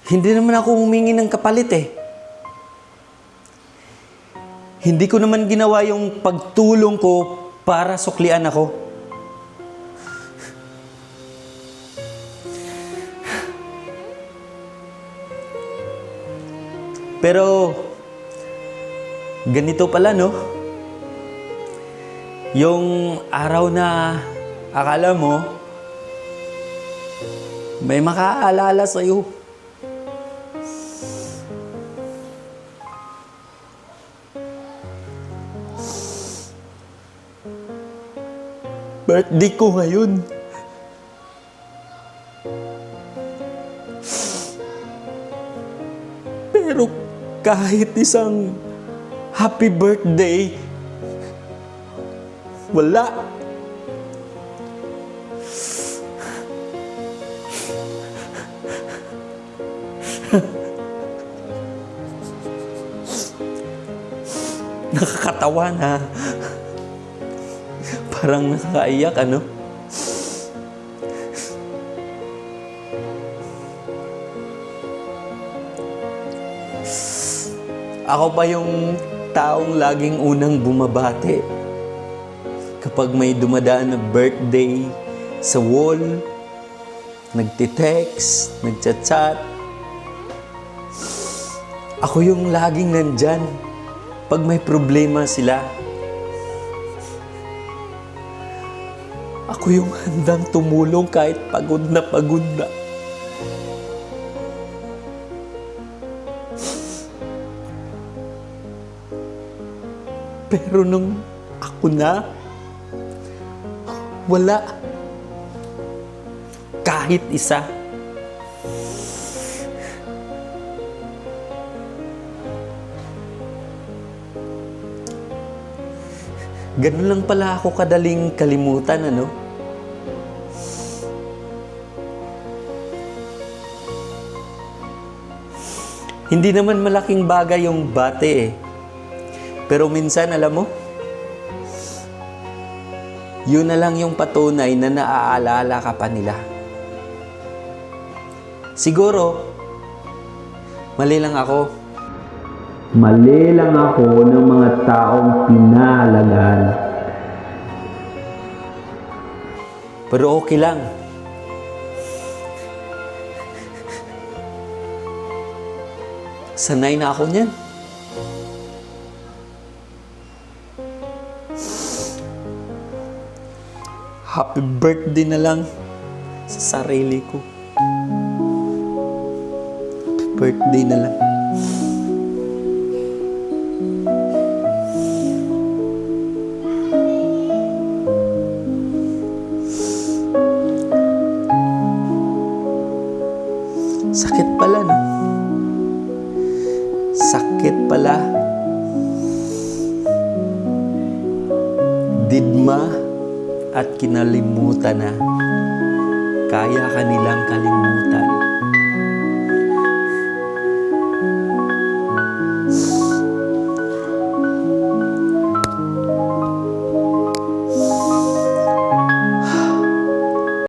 Hindi naman ako humingi ng kapalit eh. Hindi ko naman ginawa yung pagtulong ko para suklian ako. Pero, ganito pala, no? Yung araw na akala mo, may makaalala sa'yo. Birthday ko ngayon. Pero kahit isang happy birthday, wala. Nakakatawa na. Parang nakakaiyak, ano? Ako pa yung taong laging unang bumabati kapag may dumadaan na birthday sa wall, nagtitext, nagchat-chat. Ako yung laging nandyan pag may problema sila. Ako yung handang tumulong kahit pagod na pagod na. Pero nung ako na, wala. Kahit isa. Ganun lang pala ako kadaling kalimutan, ano? Hindi naman malaking bagay yung bate eh. Pero minsan, alam mo, yun na lang yung patunay na naaalala ka pa nila. Siguro, mali lang ako. Mali lang ako ng mga taong pinaalalahan. Pero okay lang. Sanay na ako niyan. Happy birthday na lang sa sarili ko. Happy birthday na lang. Sakit pala, no? Sakit pala. Didma at kinalimutan na. Kaya ka nilang kalimutan.